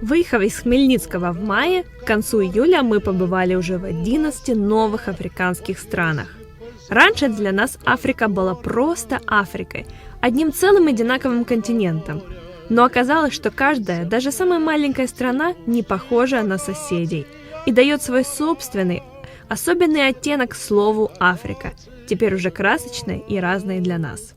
Выехав из Хмельницкого в мае, к концу июля мы побывали уже в 11 новых африканских странах. Раньше для нас Африка была просто Африкой, одним целым одинаковым континентом. Но оказалось, что каждая, даже самая маленькая страна, не похожа на соседей и дает свой собственный, особенный оттенок слову «Африка», теперь уже красочной и разной для нас.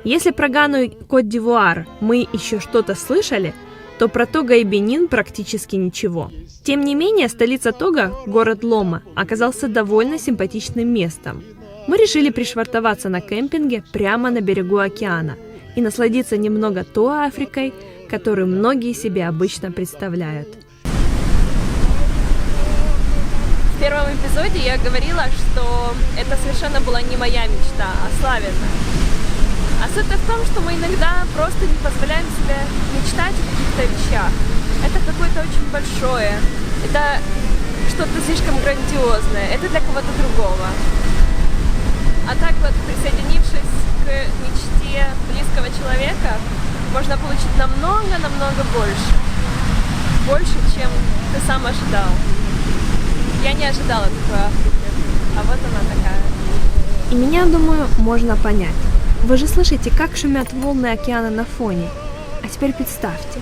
Если про Гану и Кот-д'Ивуар мы еще что-то слышали, то про Того и Бенин практически ничего. Тем не менее, столица Того, город Лома, оказался довольно симпатичным местом. Мы решили пришвартоваться на кемпинге прямо на берегу океана и насладиться немного той Африкой, которую многие себе обычно представляют. В первом эпизоде я говорила, что это совершенно была не моя мечта, а Славина. А суть в том, что мы иногда просто не позволяем себе мечтать о каких-то вещах. Это какое-то очень большое, это что-то слишком грандиозное, это для кого-то другого. А так вот, присоединившись к мечте близкого человека, можно получить намного больше. Больше, чем ты сам ожидал. Я не ожидала такой Африки, а вот она такая. И меня, думаю, можно понять. Вы же слышите, как шумят волны океана на фоне. А теперь представьте,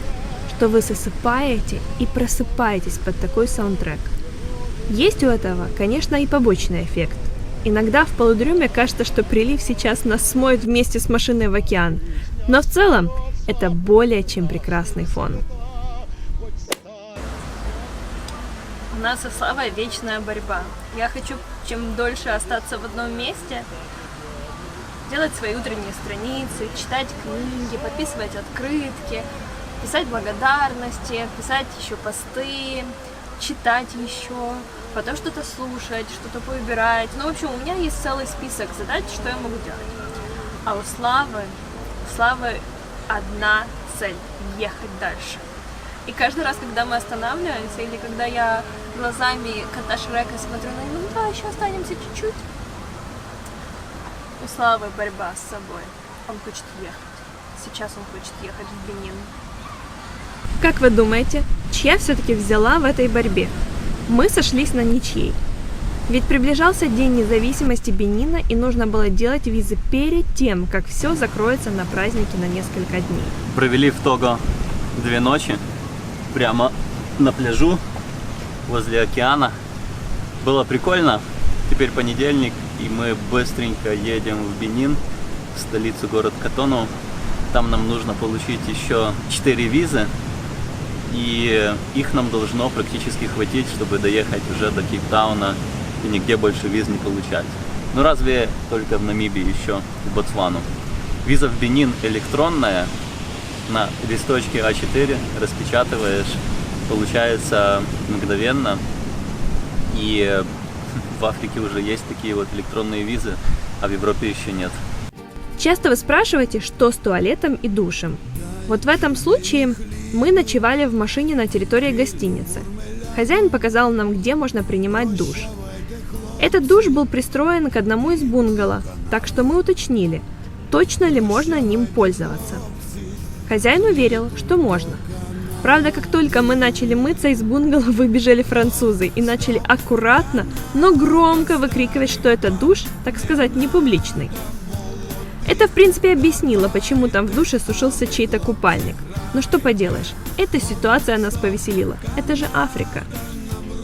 что вы засыпаете и просыпаетесь под такой саундтрек. Есть у этого, конечно, и побочный эффект. Иногда в полудреме кажется, что прилив сейчас нас смоет вместе с машиной в океан. Но в целом это более чем прекрасный фон. У нас со Славой вечная борьба. Я хочу чем дольше остаться в одном месте, делать свои утренние страницы, читать книги, подписывать открытки, писать благодарности, писать еще посты, читать еще, потом что-то слушать, что-то поубирать. Ну, в общем, у меня есть целый список задач, что я могу делать. А у Славы одна цель – ехать дальше. И каждый раз, когда мы останавливаемся, или когда я глазами кота Шрека смотрю на него, ну да, еще останемся чуть-чуть. У Славы борьба с собой. Он хочет ехать. Сейчас он хочет ехать в Бенин. Как вы думаете, чья все-таки взяла в этой борьбе? Мы сошлись на ничьей. Ведь приближался День независимости Бенина, и нужно было делать визы перед тем, как все закроется на праздники на несколько дней. Провели в Того 2 ночи, прямо на пляжу, возле океана. Было прикольно. Теперь понедельник, и мы быстренько едем в Бенин, в столицу, город Котону. Там нам нужно получить еще 4 визы, и их нам должно практически хватить, чтобы доехать уже до Кейптауна и нигде больше виз не получать. Ну разве только в Намибии еще, в Ботсвану. Виза в Бенин электронная, на листочке А4 распечатываешь, получается мгновенно, и в Африке уже есть такие вот электронные визы, а в Европе еще нет. Часто вы спрашиваете, что с туалетом и душем. Вот в этом случае мы ночевали в машине на территории гостиницы. Хозяин показал нам, где можно принимать душ. Этот душ был пристроен к одному из бунгало, так что мы уточнили, точно ли можно ним пользоваться. Хозяин уверил, что можно. Правда, как только мы начали мыться, из бунгало выбежали французы и начали аккуратно, но громко выкрикивать, что это душ, так сказать, не публичный. Это, в принципе, объяснило, почему там в душе сушился чей-то купальник. Но что поделаешь, эта ситуация нас повеселила. Это же Африка.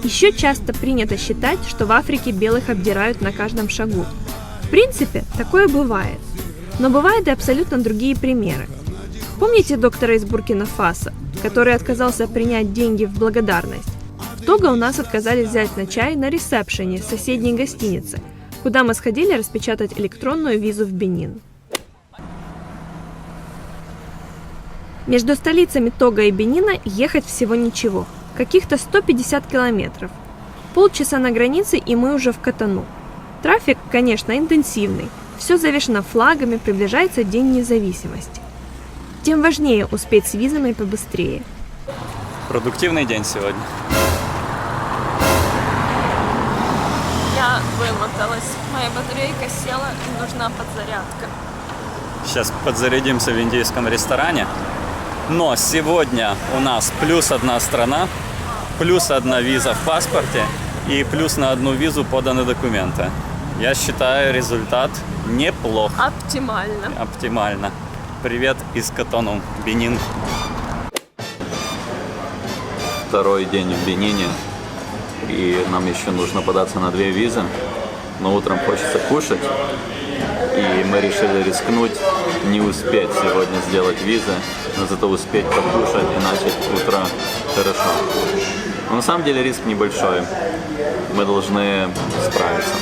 Еще часто принято считать, что в Африке белых обдирают на каждом шагу. В принципе, такое бывает. Но бывают и абсолютно другие примеры. Помните доктора из Буркина-Фасо, который отказался принять деньги в благодарность? В Того у нас отказались взять на чай на ресепшене соседней гостиницы, куда мы сходили распечатать электронную визу в Бенин. Между столицами Того и Бенина ехать всего ничего, каких-то 150 километров. Полчаса на границе, и мы уже в Котону. Трафик, конечно, интенсивный, все завешено флагами, приближается День независимости. Тем важнее успеть с визами побыстрее. Продуктивный день сегодня. Я вымоталась. Моя батарейка села, и нужна подзарядка. Сейчас подзарядимся в индийском ресторане. Но сегодня у нас плюс одна страна, плюс одна виза в паспорте и плюс на одну визу поданы документы. Я считаю, результат неплох. Оптимально. Оптимально. Привет из Котону, Бенин. Второй день в Бенине. И нам еще нужно податься на 2 визы. Но утром хочется кушать. И мы решили рискнуть, не успеть сегодня сделать визы, но зато успеть покушать и начать утро хорошо. Но на самом деле риск небольшой. Мы должны справиться.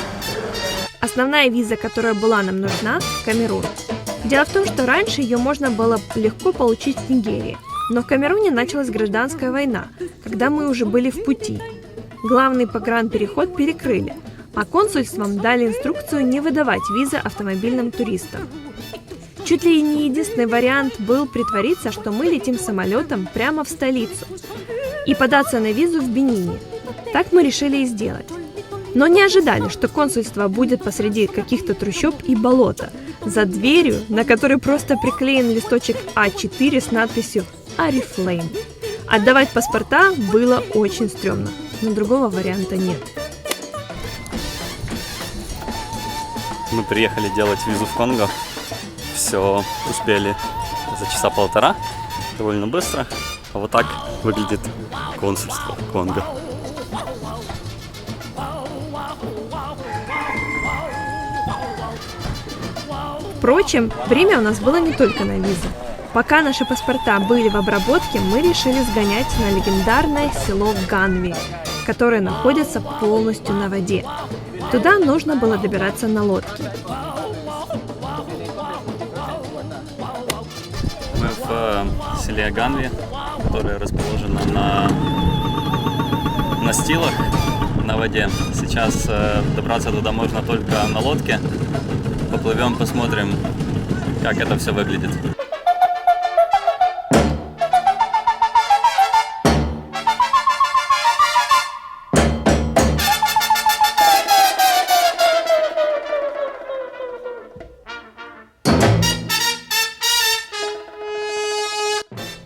Основная виза, которая была нам нужна – Камерун. Дело в том, что раньше ее можно было легко получить в Нигерии, но в Камеруне началась гражданская война, когда мы уже были в пути. Главный погранпереход перекрыли, а консульствам дали инструкцию не выдавать визы автомобильным туристам. Чуть ли не единственный вариант был притвориться, что мы летим самолетом прямо в столицу и податься на визу в Бенине. Так мы решили и сделать. Но не ожидали, что консульство будет посреди каких-то трущоб и болота, за дверью, на которой просто приклеен листочек А4 с надписью «Арифлейм». Отдавать паспорта было очень стрёмно, но другого варианта нет. Мы приехали делать визу в Конго. Все успели за часа полтора, довольно быстро. А вот так выглядит консульство Конго. Впрочем, время у нас было не только на визу. Пока наши паспорта были в обработке, мы решили сгонять на легендарное село Ганви, которое находится полностью на воде. Туда нужно было добираться на лодке. Мы в селе Ганви, которое расположено на настилах на воде. Сейчас добраться туда можно только на лодке. Поплывем, посмотрим, как это все выглядит.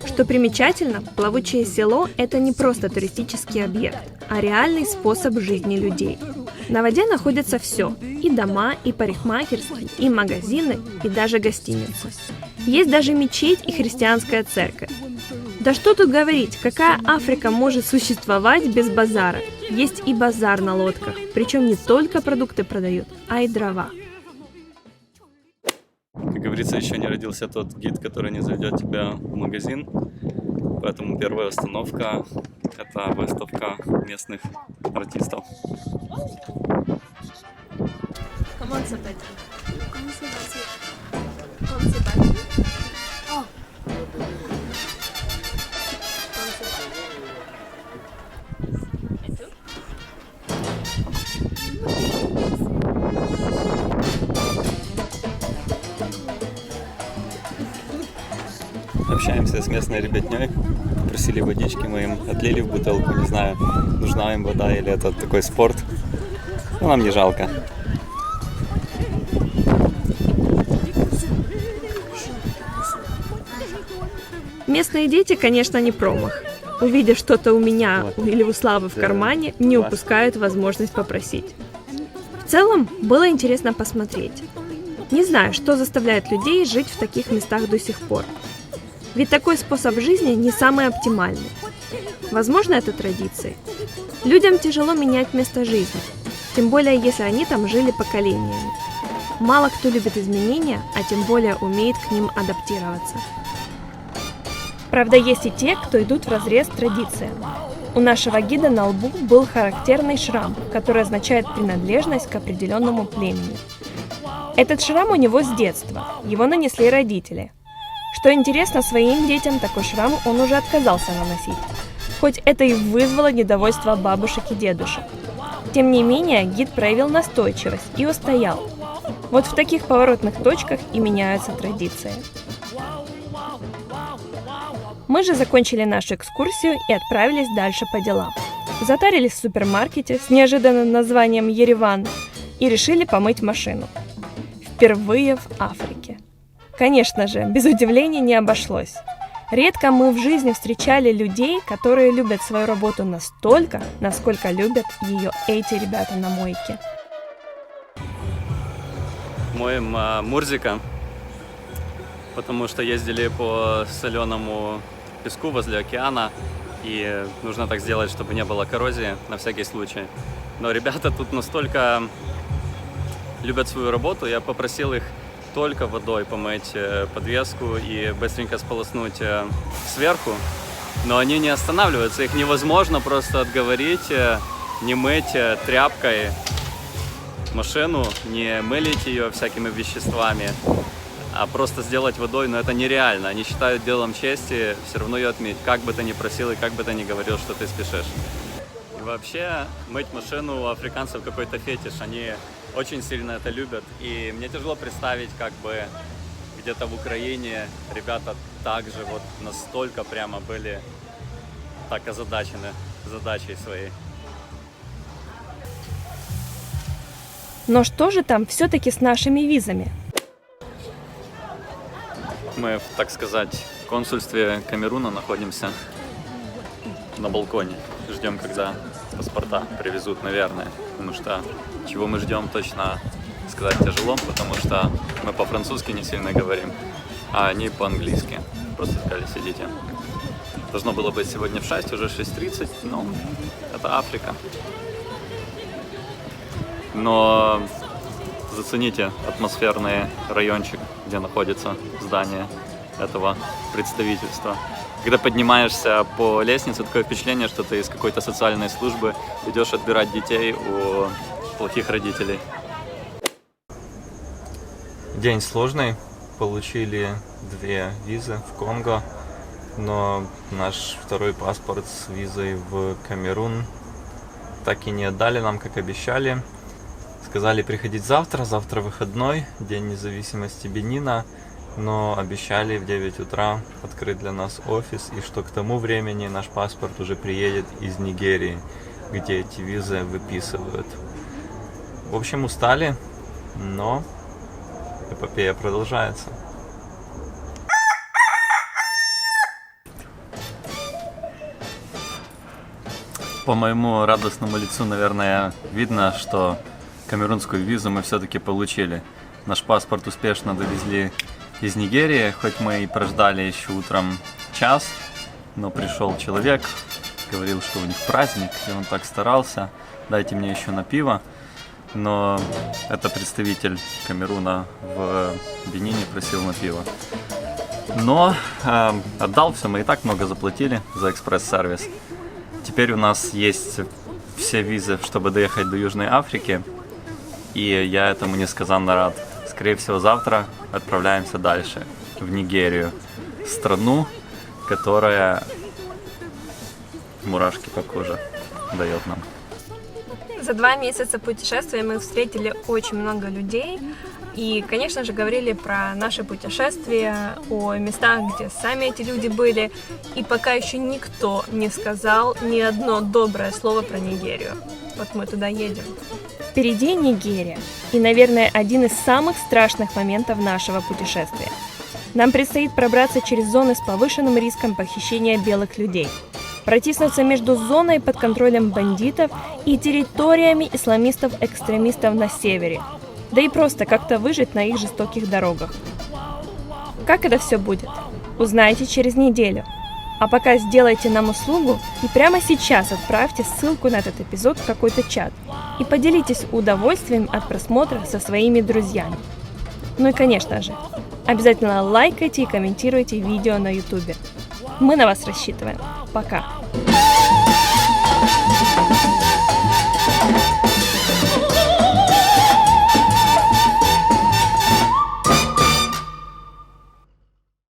Что примечательно, плавучее село – это не просто туристический объект, а реальный способ жизни людей. На воде находится все – и дома, и парикмахерские, и магазины, и даже гостиницы. Есть даже мечеть и христианская церковь. Да что тут говорить, какая Африка может существовать без базара? Есть и базар на лодках, причем не только продукты продают, а и дрова. Как говорится, еще не родился тот гид, который не заведет тебя в магазин. Поэтому первая остановка – это выставка местных артистов. Comment s'appelle? Общаемся с местной ребятней, просили водички, мы им отлили в бутылку, не знаю, нужна им вода или это такой спорт, но нам не жалко. Местные дети, конечно, не промах. Увидев что-то у меня или у Славы в кармане, не упускают возможность попросить. В целом, было интересно посмотреть. Не знаю, что заставляет людей жить в таких местах до сих пор. Ведь такой способ жизни не самый оптимальный. Возможно, это традиции. Людям тяжело менять место жизни, тем более, если они там жили поколениями. Мало кто любит изменения, а тем более умеет к ним адаптироваться. Правда, есть и те, кто идут вразрез традициям. У нашего гида на лбу был характерный шрам, который означает принадлежность к определенному племени. Этот шрам у него с детства, его нанесли родители. Что интересно, своим детям такой шрам он уже отказался наносить, хоть это и вызвало недовольство бабушек и дедушек. Тем не менее, гид проявил настойчивость и устоял. Вот в таких поворотных точках и меняются традиции. Мы же закончили нашу экскурсию и отправились дальше по делам. Затарились в супермаркете с неожиданным названием «Ереван» и решили помыть машину. Впервые в Африке. Конечно же, без удивления не обошлось. Редко мы в жизни встречали людей, которые любят свою работу настолько, насколько любят ее эти ребята на мойке. Моем Мурзика, потому что ездили по соленому песку возле океана, и нужно так сделать, чтобы не было коррозии, на всякий случай. Но ребята тут настолько любят свою работу, я попросил их только водой помыть подвеску и быстренько сполоснуть сверху, но они не останавливаются, их невозможно просто отговорить, не мыть тряпкой машину, не мылить ее всякими веществами, а просто сделать водой, но это нереально. Они считают делом чести все равно ее отметить, как бы ты ни просил и как бы ты ни говорил, что ты спешишь. И вообще, мыть машину у африканцев какой-то фетиш, они очень сильно это любят. И мне тяжело представить, как бы где-то в Украине ребята также вот настолько прямо были так озадачены задачей своей. Но что же там все-таки с нашими визами? Мы в, так сказать, консульстве Камеруна находимся на балконе. Ждем, когда паспорта привезут, наверное. Потому что чего мы ждем, точно сказать тяжело, потому что мы по-французски не сильно говорим, а они по-английски. Просто сказали, сидите. Должно было быть сегодня в 6, уже 6:30, но это Африка. Но зацените атмосферный райончик, где находится здание этого представительства. Когда поднимаешься по лестнице, такое впечатление, что ты из какой-то социальной службы идешь отбирать детей у плохих родителей. День сложный. Получили 2 визы в Конго, но наш второй паспорт с визой в Камерун так и не отдали нам, как обещали. Сказали приходить завтра выходной, День независимости Бенина, но обещали в 9 утра открыть для нас офис, и что к тому времени наш паспорт уже приедет из Нигерии, где эти визы выписывают. В общем, устали, но эпопея продолжается. По моему радостному лицу, наверное, видно, что камерунскую визу мы все-таки получили. Наш паспорт успешно довезли из Нигерии, хоть мы и прождали еще утром час, но пришел человек, говорил, что у них праздник, и он так старался, дайте мне еще на пиво. Но это представитель Камеруна в Бенине просил на пиво. Но отдал все, мы и так много заплатили за экспресс-сервис. Теперь у нас есть все визы, чтобы доехать до Южной Африки, и я этому несказанно рад. Скорее всего, завтра отправляемся дальше, в Нигерию, страну, которая мурашки по коже дает нам. За 2 месяца путешествия мы встретили очень много людей и, конечно же, говорили про наше путешествие, о местах, где сами эти люди были, и пока еще никто не сказал ни одно доброе слово про Нигерию. Вот мы туда едем. Впереди Нигерия и, наверное, один из самых страшных моментов нашего путешествия. Нам предстоит пробраться через зоны с повышенным риском похищения белых людей, протиснуться между зоной под контролем бандитов и территориями исламистов-экстремистов на севере, да и просто как-то выжить на их жестоких дорогах. Как это все будет, узнаете через неделю. А пока сделайте нам услугу и прямо сейчас отправьте ссылку на этот эпизод в какой-то чат и поделитесь удовольствием от просмотра со своими друзьями. Ну и, конечно же, обязательно лайкайте и комментируйте видео на YouTube. Мы на вас рассчитываем. Пока!